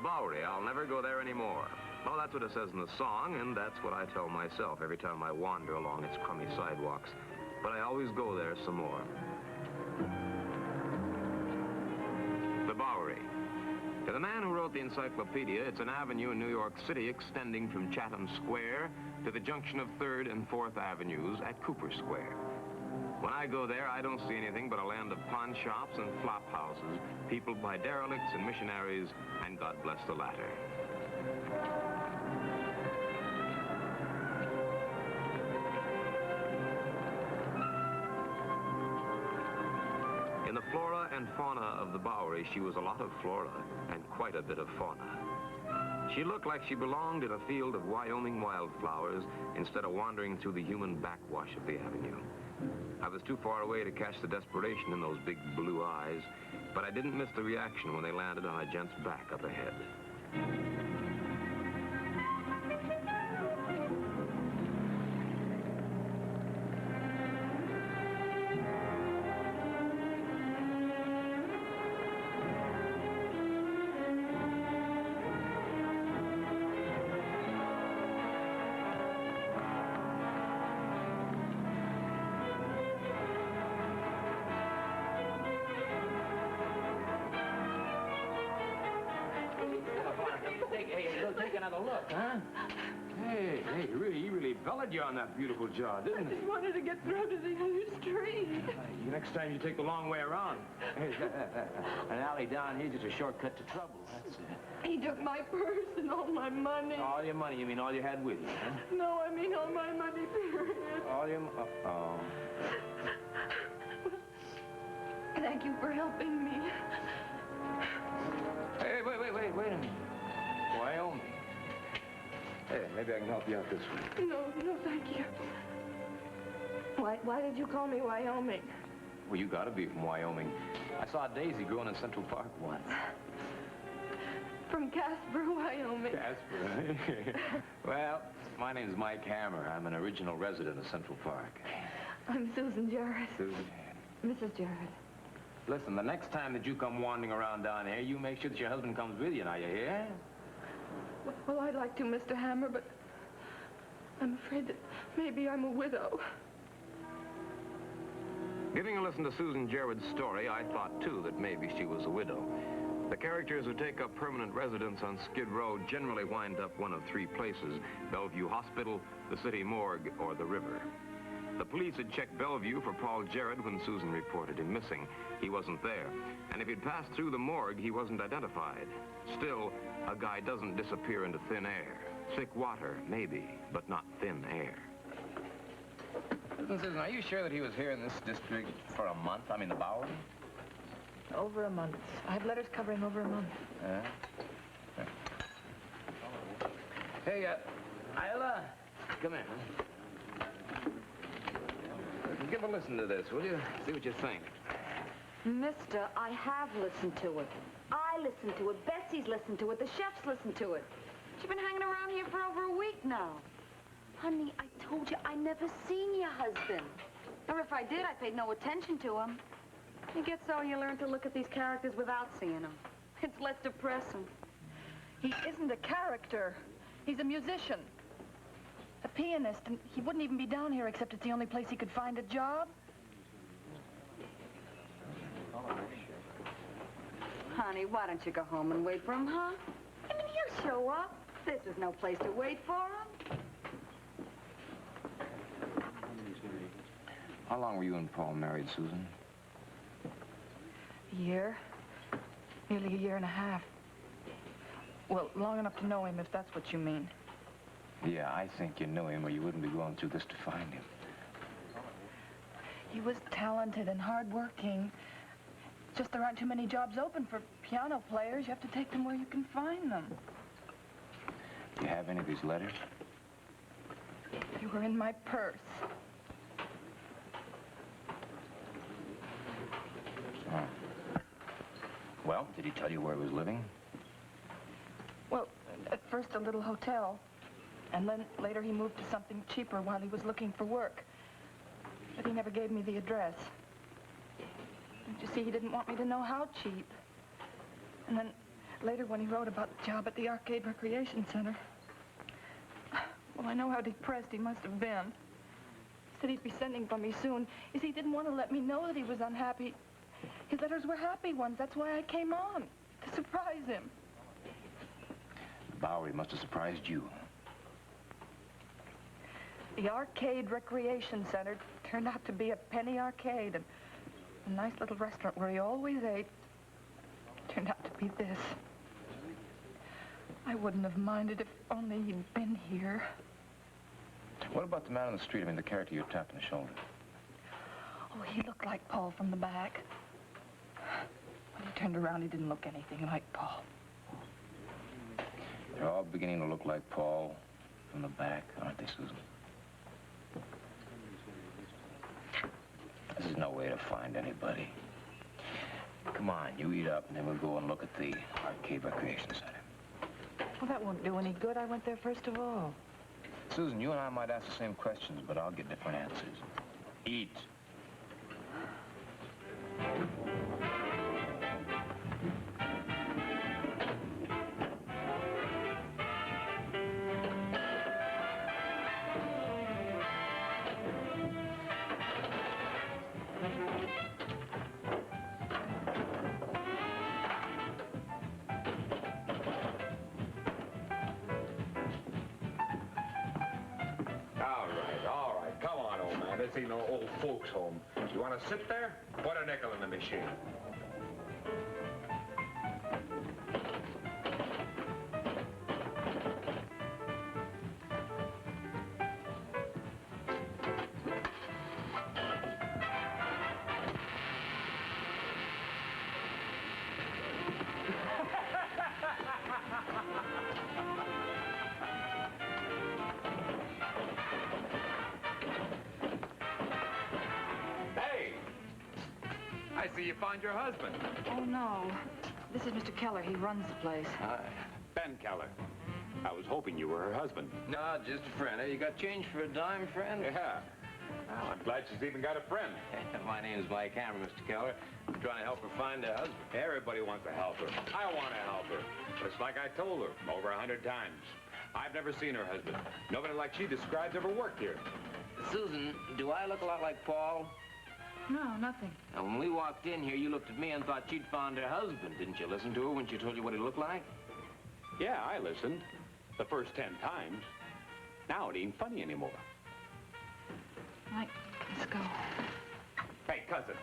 Bowery. I'll never go there anymore. Well, that's what it says in the song, and that's what I tell myself every time I wander along its crummy sidewalks. But I always go there some more. The Bowery. To the man who wrote the encyclopedia, it's an avenue in New York City extending from Chatham Square to the junction of 3rd and 4th Avenues at Cooper Square. When I go there, I don't see anything but a land of pawn shops and flop houses, peopled by derelicts and missionaries, and God bless the latter. In the flora and fauna of the Bowery, she was a lot of flora and quite a bit of fauna. She looked like she belonged in a field of Wyoming wildflowers instead of wandering through the human backwash of the avenue. I was too far away to catch the desperation in those big blue eyes, but I didn't miss the reaction when they landed on a gent's back up ahead. Take another look, huh? Hey, you really belted you on that beautiful jaw, didn't I you? just wanted to get through to the other street. Next time you take the long way around. An alley down here's just a shortcut to trouble, that's it. He took my purse and all my money. All your money, you mean all you had with you, huh? No, I mean all my money, period. All your oh. Thank you for helping me. Hey, wait a minute. Wyoming. Hey, maybe I can help you out this way. No, thank you. Why did you call me Wyoming? Well, you gotta be from Wyoming. I saw a daisy growing in Central Park once. From Casper, Wyoming. Casper, Well, my name's Mike Hammer. I'm an original resident of Central Park. I'm Susan Jarrett. Susan? Mrs. Jarrett. Listen, the next time that you come wandering around down here, you make sure that your husband comes with you, now, you hear? Well, I'd like to, Mr. Hammer, but I'm afraid that maybe I'm a widow. Giving a listen to Susan Jarrett's story, I thought, too, that maybe she was a widow. The characters who take up permanent residence on Skid Row generally wind up one of 3 places: Bellevue Hospital, the city morgue, or the river. The police had checked Bellevue for Paul Jarrett when Susan reported him missing. He wasn't there. And if he'd passed through the morgue, he wasn't identified. Still, a guy doesn't disappear into thin air. Thick water, maybe, but not thin air. Susan, are you sure that he was here in this district for a month? I mean, the Bowery? Over a month. I have letters covering over a month. Hey, Isla, come in. Give a listen to this, will you? See what you think. Mister, I have listened to it. I listened to it. Betsy's listened to it. The chef's listened to it. She's been hanging around here for over a week now. Honey, I told you I never seen your husband. Or if I did, I paid no attention to him. You get so you learn to look at these characters without seeing them. It's less depressing. He isn't a character. He's a musician. A pianist, and he wouldn't even be down here except it's the only place he could find a job. Honey, why don't you go home and wait for him, huh? I mean, he'll show up. This is no place to wait for him. How long were you and Paul married, Susan? A year. Nearly a year and a half. Well, long enough to know him, if that's what you mean. Yeah, I think you knew him or you wouldn't be going through this to find him. He was talented and hardworking. Just there aren't too many jobs open for piano players. You have to take them where you can find them. Do you have any of his letters? They were in my purse. Oh. Well, did he tell you where he was living? Well, at first a little hotel. And then later he moved to something cheaper while he was looking for work. But he never gave me the address. Don't you see, he didn't want me to know how cheap. And then later when he wrote about the job at the Arcade Recreation Center. Well, I know how depressed he must have been. He said he'd be sending for me soon. You see, he didn't want to let me know that he was unhappy. His letters were happy ones. That's why I came on, to surprise him. The Bowery must have surprised you. The Arcade Recreation Center turned out to be a penny arcade, and a nice little restaurant where he always ate turned out to be this. I wouldn't have minded if only he'd been here. What about the man on the street? I mean, the character you tapped on the shoulder. Oh, he looked like Paul from the back. When he turned around, he didn't look anything like Paul. They're all beginning to look like Paul from the back, aren't they, Susan? This is no way to find anybody. Come on, you eat up, and then we'll go and look at the Arcade Recreation Center. Well, that won't do any good. I went there first of all. Susan, you and I might ask the same questions, but I'll get different answers. Eat. All right. Come on, old man. This ain't no old folks' home. You want to sit there? Put a nickel in the machine. I see you found your husband. Oh, no. This is Mr. Keller. He runs the place. Hi. Ben Keller. I was hoping you were her husband. No, just a friend. Hey, you got change for a dime, friend? Yeah. Well, I'm glad she's even got a friend. My name's Mike Hammer, Mr. Keller. I'm trying to help her find a husband. Everybody wants to help her. I want to help her. But it's like I told her over 100 times. I've never seen her husband. Nobody like she describes ever worked here. Susan, do I look a lot like Paul? No, nothing. Now, when we walked in here, you looked at me and thought she'd found her husband. Didn't you listen to her when she told you what he looked like? Yeah, I listened. The first 10 times. Now it ain't funny anymore. Mike, let's go. Hey, cousin.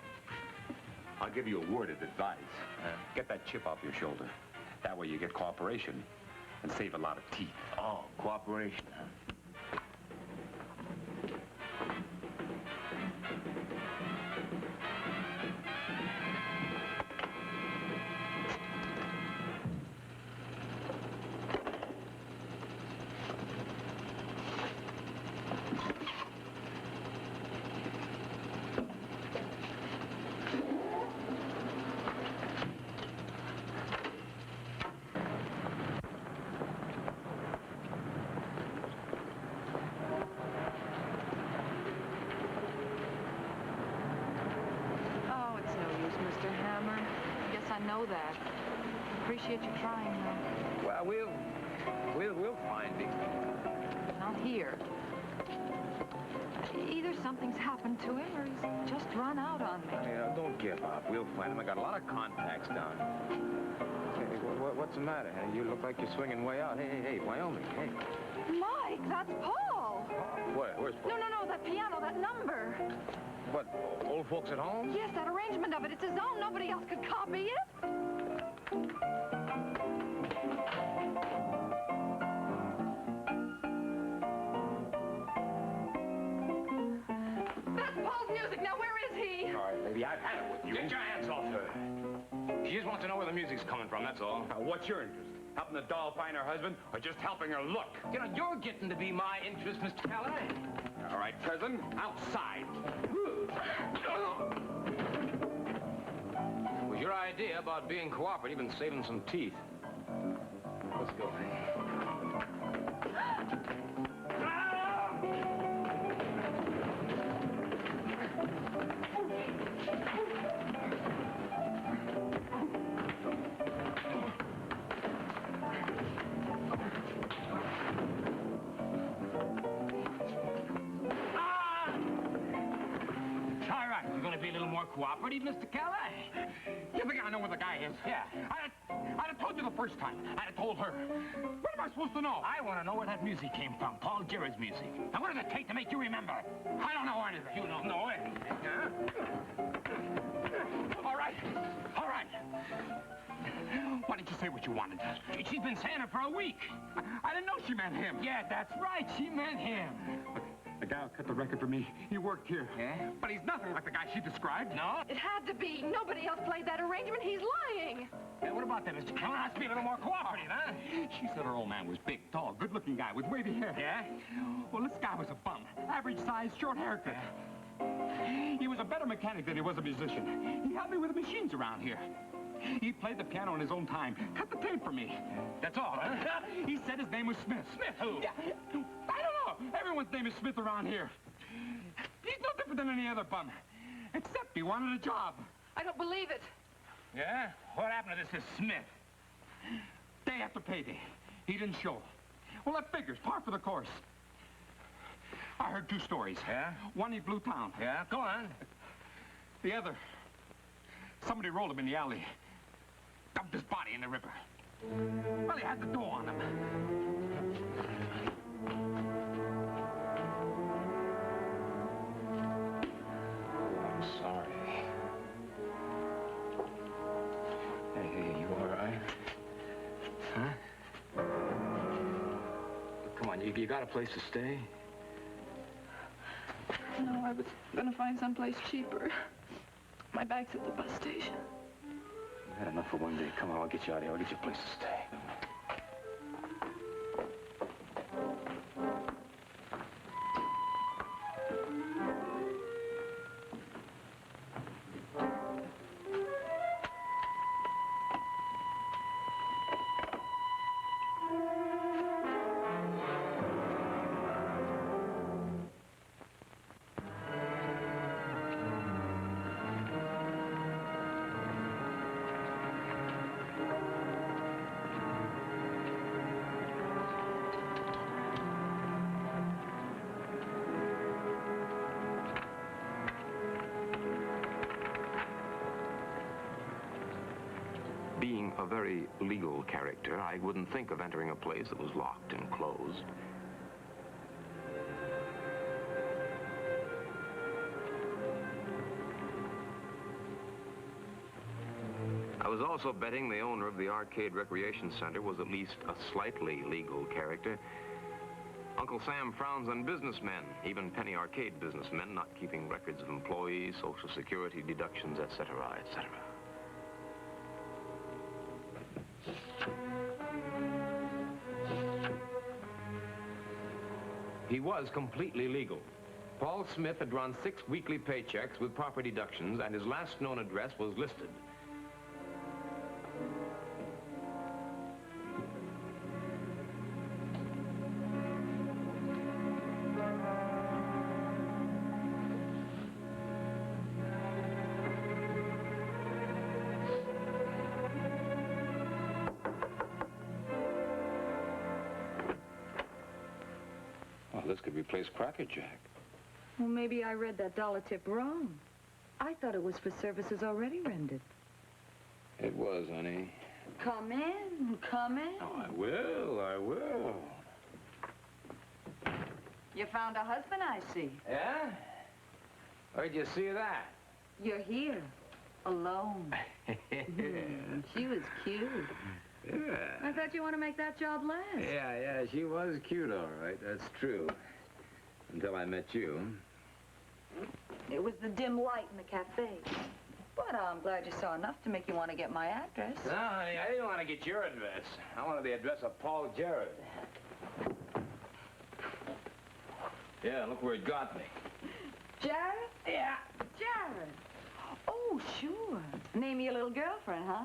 I'll give you a word of advice. Get that chip off your shoulder. That way you get cooperation and save a lot of teeth. Oh, cooperation, huh? That. Appreciate you trying, though. Well, we'll find him. Not here. Either something's happened to him or he's just run out on me. Hey, don't give up. We'll find him. I got a lot of contacts down. Hey, what's the matter? Hey, you look like you're swinging way out. Hey, Wyoming, hey. Mike, that's Paul. Where's Paul? No, that piano, that number. What, old folks at home? Yes, that arrangement of it. It's his own. Nobody else could copy it. That's Paul's music. Now, where is he? All right, lady, I've had it with you. Get your hands off her. She just wants to know where the music's coming from, that's all. Now, what's your interest? Helping the doll find her husband or just helping her look? You know, you're getting to be my interest, Mr. Keller. All right, cousin, outside. It was your idea about being cooperative and saving some teeth. Let's go. cooperative, Mr. Kelly. You think I know where the guy is? Yeah. I'd have told you the first time. I'd have told her. What am I supposed to know? I want to know where that music came from, Paul Jarrett's music. Now, what did it take to make you remember? I don't know anything. You don't know anything, huh? All right. All right. Why didn't you say what you wanted? She's been saying it for a week. I didn't know she meant him. Yeah, that's right. She meant him. The guy who cut the record for me, he worked here. Yeah? But he's nothing like the guy she described. No? It had to be. Nobody else played that arrangement. He's lying. Hey, what about that, Mr. Kelly? Let's be a little more cooperative, huh? She said her old man was big, tall, good-looking guy with wavy hair. Yeah? Well, this guy was a bum. Average size, short haircut. He was a better mechanic than he was a musician. He helped me with the machines around here. He played the piano in his own time. Cut the tape for me. That's all, huh? He said his name was Smith. Smith who? Yeah, I don't know. Everyone's name is Smith around here. He's no different than any other bum. Except he wanted a job. I don't believe it. Yeah? What happened to this Smith? Day after payday. He didn't show. Well, that figures. Par for the course. I heard two stories. Yeah? One, he blew town. Yeah? Go on. The other, somebody rolled him in the alley. Dumped his body in the river. Well, he had the dough on him. I'm sorry. Hey, you all right? Huh? Come on, you got a place to stay? No, I was going to find someplace cheaper. My bag's at the bus station. You've had enough for one day. Come on, I'll get you out of here. I'll get you a place to stay. Being a very legal character, I wouldn't think of entering a place that was locked and closed. I was also betting the owner of the Arcade Recreation Center was at least a slightly legal character. Uncle Sam frowns on businessmen, even penny arcade businessmen, not keeping records of employees, Social Security deductions, etc., etc. He was completely legal. Paul Smith had drawn 6 weekly paychecks with proper deductions, and his last known address was listed. Well, this could replace Cracker Jack. Well, maybe I read that dollar tip wrong. I thought it was for services already rendered. It was, honey. Come in, come in. Oh, I will. You found a husband, I see. Yeah? Where'd you see that? You're here, alone. She was cute. Yeah. I thought you want to make that job last. Yeah, she was cute, all right. That's true. Until I met you. It was the dim light in the cafe. But I'm glad you saw enough to make you want to get my address. No, honey, I didn't want to get your address. I wanted the address of Paul Jarrett. Yeah, look where it got me. Jared? Yeah. Jared. Oh, sure. Name of your little girlfriend, huh?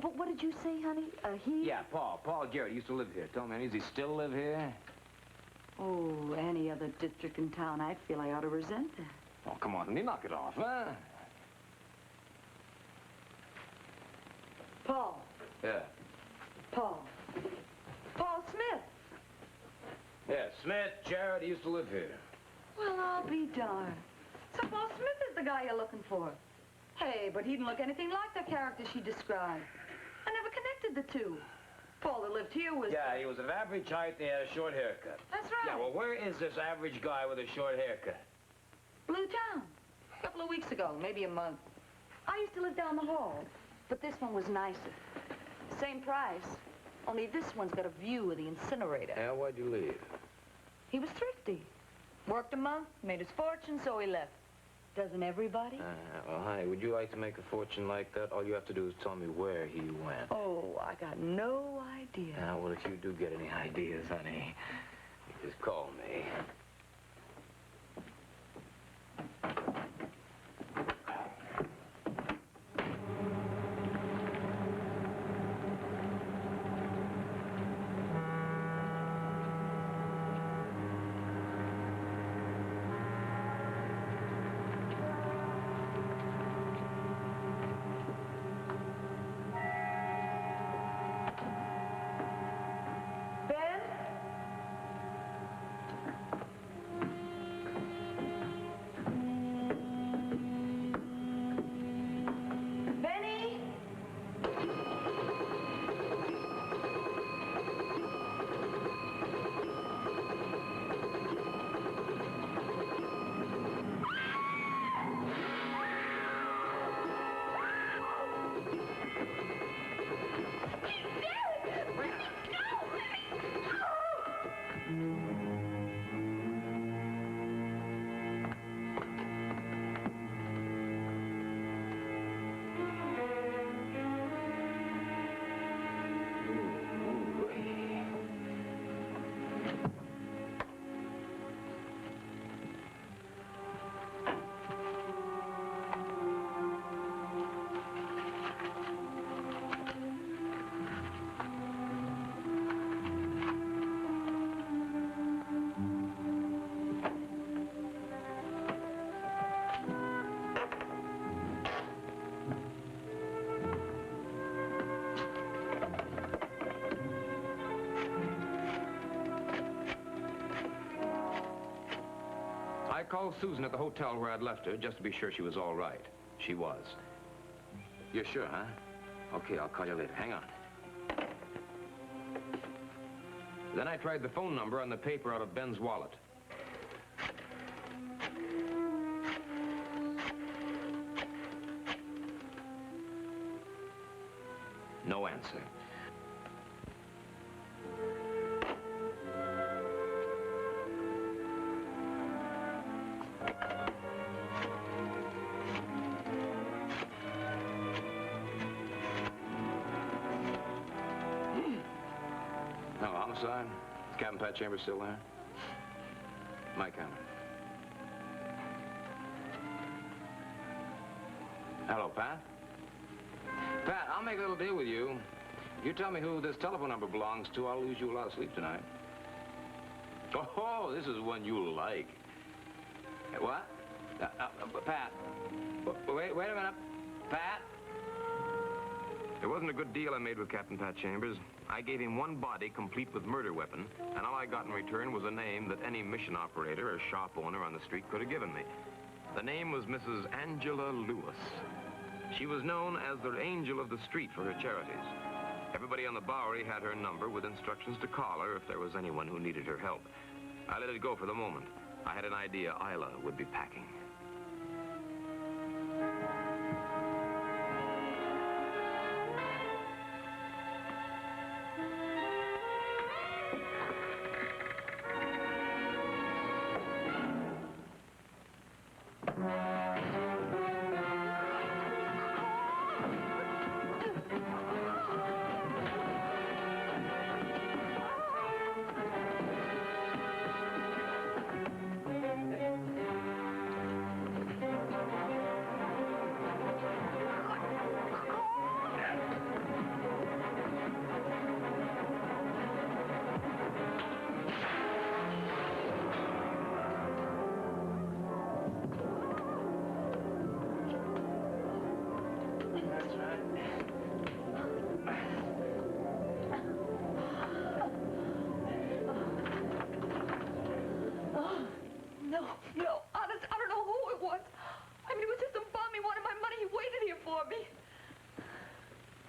But what did you say, honey? He? Yeah, Paul. Paul Jarrett used to live here. Tell me, does he still live here? Oh, any other district in town, I'd feel I ought to resent that. Oh, come on, honey, knock it off, huh? Paul. Yeah. Paul. Paul Smith. Yeah, Smith, Jarrett, he used to live here. Well, I'll be darned. So Paul Smith is the guy you're looking for. Hey, but he didn't look anything like the character she described. I never connected the two. Paul that lived here was... Yeah, he was an average height and he had a short haircut. That's right. Yeah, well, where is this average guy with a short haircut? Blue Town. A couple of weeks ago, maybe a month. I used to live down the hall, but this one was nicer. Same price, only this one's got a view of the incinerator. Yeah, why'd you leave? He was thrifty. Worked a month, made his fortune, so he left. Doesn't everybody? Well, honey, would you like to make a fortune like that? All you have to do is tell me where he went. Oh, I got no idea. Well, if you do get any ideas, honey, you just call me. Ben? Benny? I called Susan at the hotel where I'd left her just to be sure she was all right. She was. You're sure, huh? Okay, I'll call you later. Hang on. Then I tried the phone number on the paper out of Ben's wallet. No answer. No homicide? Is Captain Pat Chambers still there? Mike Hammond. Hello, Pat? Pat, I'll make a little deal with you. If you tell me who this telephone number belongs to, I'll lose you a lot of sleep tonight. Oh, this is one you'll like. What? Pat. Wait a minute. Pat? It wasn't a good deal I made with Captain Pat Chambers. I gave him one body complete with murder weapon, and all I got in return was a name that any mission operator or shop owner on the street could have given me. The name was Mrs. Angela Lewis. She was known as the angel of the street for her charities. Everybody on the Bowery had her number with instructions to call her if there was anyone who needed her help. I let it go for the moment. I had an idea Isla would be packing.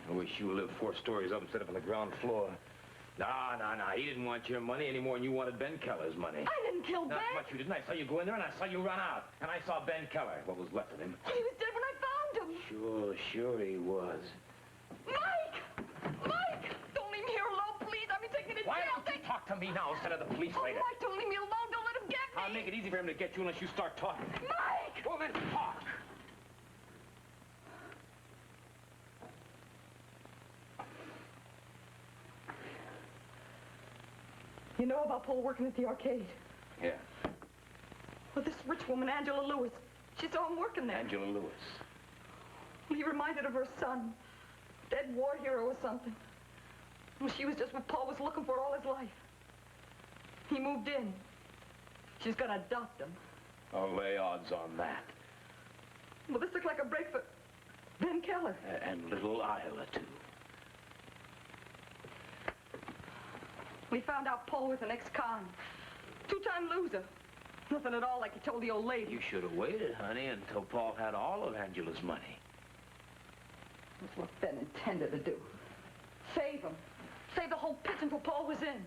I wish you lived 4 stories up instead of on the ground floor. No. He didn't want your money any more than you wanted Ben Keller's money. I didn't kill Ben. Not much you didn't. I saw you go in there and I saw you run out. And I saw Ben Keller, what was left of him. He was dead when I found him. Sure he was. Mike! Don't leave me here alone, please. I'll be taken to jail. Why don't you talk to me now instead of the police later? Mike, don't leave me alone. Don't let him get me. I'll make it easy for him to get you unless you start talking. Mike! Well, then talk. You know about Paul working at the arcade? Yeah, Well, this rich woman, Angela Lewis, she saw him working there. Angela Lewis. He reminded of her son. Dead war hero or something. Well, she was just what Paul was looking for all his life. He moved in. She's gonna adopt him. I'll lay odds on that. Well, this looked like a break for Ben Keller. And little Isla, too. We found out Paul was an ex-con. 2-time loser. Nothing at all like he told the old lady. You should have waited, honey, until Paul had all of Angela's money. That's what Ben intended to do. Save him. Save the whole pitch until Paul was in.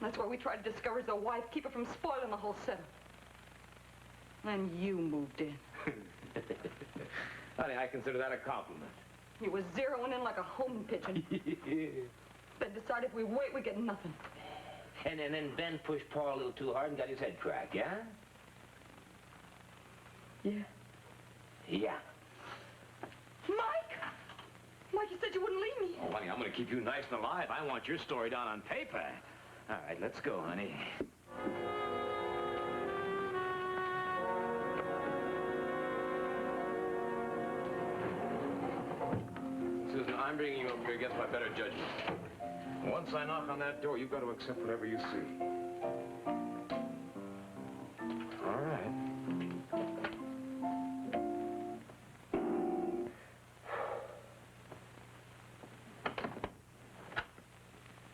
That's why we tried to discourage the wife, keep her from spoiling the whole setup. And you moved in. Honey, I consider that a compliment. You were zeroing in like a home pigeon. Ben decided if we wait, we get nothing. And then Ben pushed Paul a little too hard and got his head cracked, yeah? Yeah. Yeah. Mike! Mike, you said you wouldn't leave me. Oh, honey, I'm going to keep you nice and alive. I want your story down on paper. All right, let's go, honey. Susan, I'm bringing you up here against my better judgment. Once I knock on that door, you've got to accept whatever you see. All right.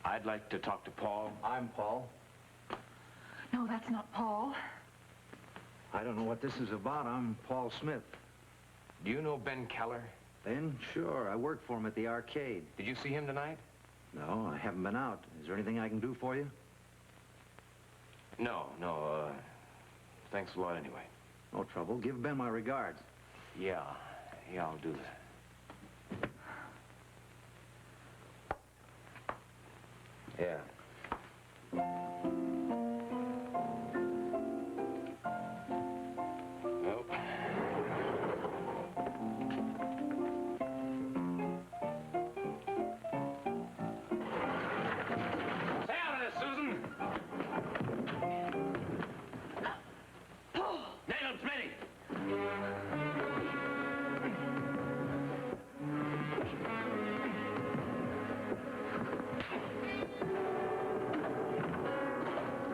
I'd like to talk to Paul. I'm Paul. No, that's not Paul. I don't know what this is about. I'm Paul Smith. Do you know Ben Keller? Ben? Sure. I work for him at the arcade. Did you see him tonight? No, I haven't been out. Is there anything I can do for you? No. Thanks a lot anyway. No trouble. Give Ben my regards. Yeah, I'll do that. Yeah. Nope. Stay out of this, Susan! Nail him, Smitty!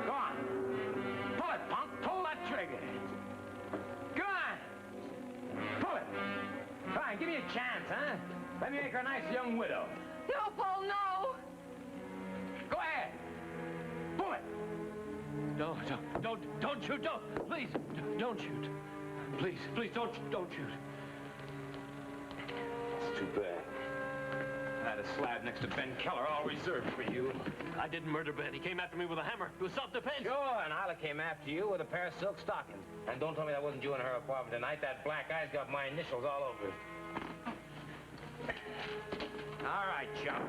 Go on. Pull it, punk. Pull that trigger. Go on. Pull it. Come on, give me a chance, huh? Let me make her a nice young widow. No, Paul, no! Go ahead. Pull it. No, don't shoot, don't, please, don't shoot. Please, don't shoot. It's too bad. I had a slab next to Ben Keller all reserved for you. I didn't murder Ben. He came after me with a hammer. It was self-defense. Sure, and Isla came after you with a pair of silk stockings. And don't tell me that wasn't you in her apartment tonight. That black eye's got my initials all over it. All right, Chuck.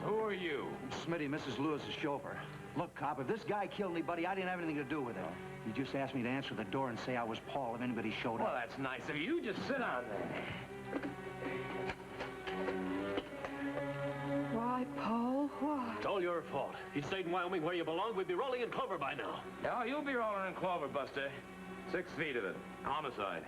Who are you? Smitty, Mrs. Lewis's chauffeur. Look, cop, if this guy killed anybody, I didn't have anything to do with it. He just asked me to answer the door and say I was Paul if anybody showed Well, up. that's nice of you. Just sit down there. Why, Paul? Why? It's all your fault. If you'd stayed in Wyoming where you belong, we'd be rolling in clover by now. Oh, you'll be rolling in clover, Buster. 6 feet of it. Homicide.